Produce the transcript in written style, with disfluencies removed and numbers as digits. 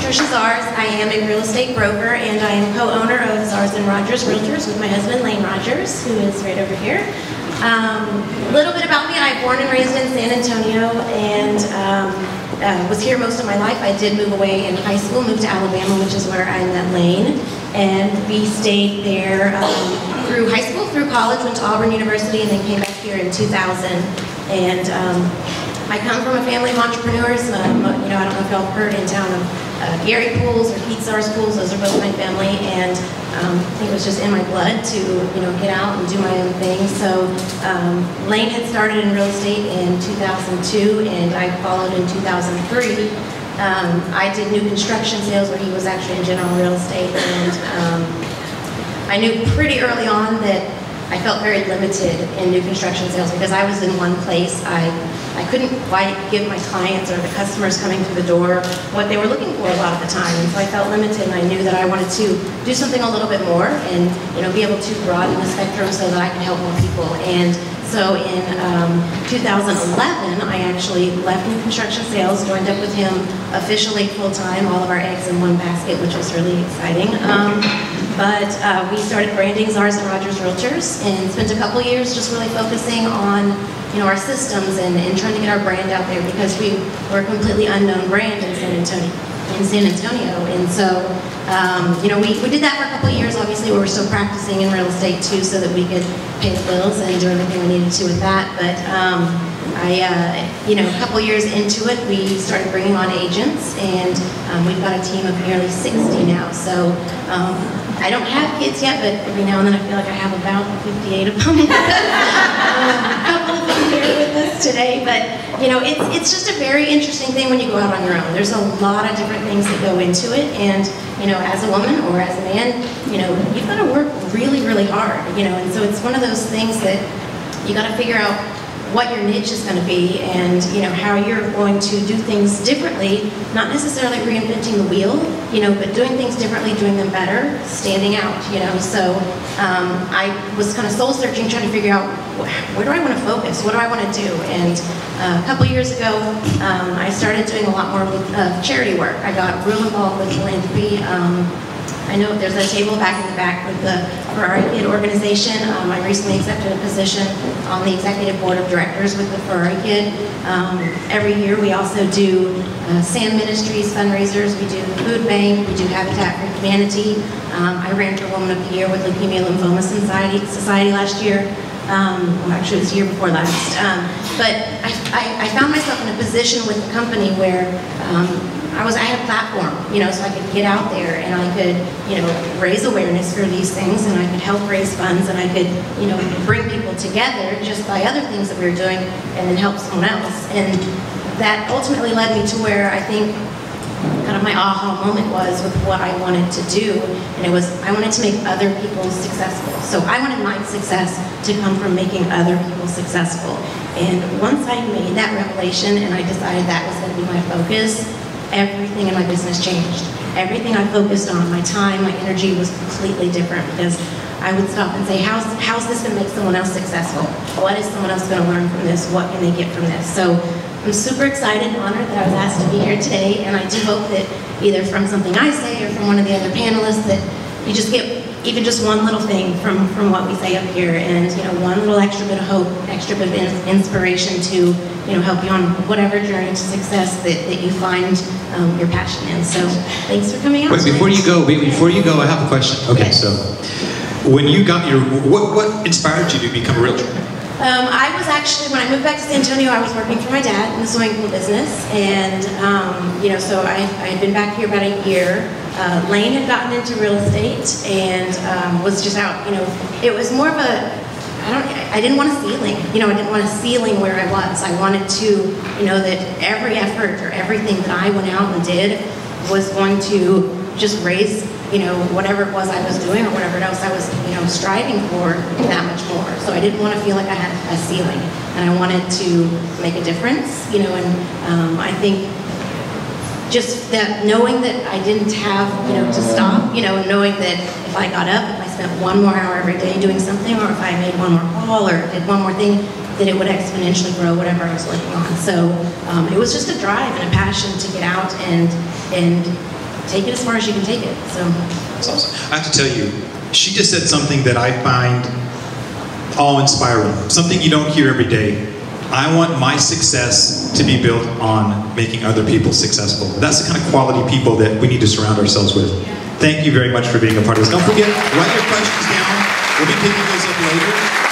Patricia Zars. I am a real estate broker, and I am co-owner of Zars and Rogers Realtors with my husband, Lane Rogers, who is right over here. A little bit about me. I was born and raised in San Antonio, and was here most of my life. I did move away in high school, moved to Alabama, which is where I met Lane, and we stayed there through high school, through college, went to Auburn University, and then came back here in 2000. And I come from a family of entrepreneurs. I don't know if y'all heard in town of Gary Pools or Pete Zars Pools. Those are both my family, and I think it was just in my blood to get out and do my own thing. So Lane had started in real estate in 2002, and I followed in 2003. I did new construction sales where he was actually in general real estate, and I knew pretty early on that I felt very limited in new construction sales because I was in one place. I couldn't quite give my clients or the customers coming through the door what they were looking for a lot of the time, and so I felt limited, and I knew that I wanted to do something a little bit more and be able to broaden the spectrum so that I could help more people. And so in 2011, I actually left new construction sales, joined up with him officially full-time, all of our eggs in one basket, which was really exciting. But we started branding Zars and Rogers Realtors and spent a couple years just really focusing on our systems and trying to get our brand out there because we were a completely unknown brand in San Antonio. And so we did that for a couple of years. Obviously, we were still practicing in real estate too, so that we could pay the bills and do everything we needed to with that. But a couple of years into it, we started bringing on agents, and we've got a team of nearly 60 now. So I don't have kids yet, but every now and then I feel like I have about 58 of them. A couple of them here with us today, but it's just a very interesting thing when you go out on your own. There's a lot of different things that go into it, and as a woman or as a man, you've got to work really, really hard, and so it's one of those things that you got to figure out what your niche is going to be, and how you're going to do things differently, not necessarily reinventing the wheel, but doing things differently, doing them better, standing out, So I was kind of soul searching, trying to figure out where do I want to focus, what do I want to do, and a couple years ago I started doing a lot more with charity work. I got real involved with philanthropy. I know there's a table back in the back with the Ferrari Kid organization. I recently accepted a position on the executive board of directors with the Ferrari Kid. Every year we also do SAM Ministries fundraisers. We do the Food Bank. We do Habitat for Humanity. I ran for Woman of the Year with Leukemia Lymphoma Society last year. Well, actually, it was the year before last. But I found myself in a position with the company where I had a platform, so I could get out there and I could, raise awareness for these things, and I could help raise funds, and I could, bring people together just by other things that we were doing, and then help someone else. And that ultimately led me to where I think kind of my aha moment was with what I wanted to do, and it was I wanted to make other people successful. So I wanted my success to come from making other people successful. And once I made that revelation and I decided that was going to be my focus, everything in my business changed. Everything I focused on, my time, my energy was completely different, because I would stop and say, how's this going to make someone else successful? What is someone else going to learn from this? What can they get from this? So I'm super excited and honored that I was asked to be here today, and I do hope that either from something I say or from one of the other panelists that you just get even just one little thing from what we say up here, and one little extra bit of hope, extra bit of inspiration to help you on whatever journey to success that you find your passion in. So thanks for coming out. Wait, before you go, I have a question. Okay, so when you got your, what inspired you to become a realtor? I was actually, when I moved back to San Antonio, I was working for my dad in the swimming pool business, and so I had been back here about a year. Lane had gotten into real estate and was just out. It was more of a, I didn't want a ceiling. I didn't want a ceiling where I was. I wanted to, that every effort or everything that I went out and did was going to just raise, whatever it was I was doing or whatever else I was, striving for that much more. So I didn't want to feel like I had a ceiling, and I wanted to make a difference, and I think just that knowing that I didn't have, to stop, and knowing that if I got up, if I spent one more hour every day doing something, or if I made one more call or did one more thing, that it would exponentially grow whatever I was working on. So it was just a drive and a passion to get out and take it as far as you can take it. So that's awesome. I have to tell you, she just said something that I find awe-inspiring, something you don't hear every day. I want my success to be built on making other people successful. That's the kind of quality people that we need to surround ourselves with. Thank you very much for being a part of this. Don't forget, write your questions down. We'll be picking those up later.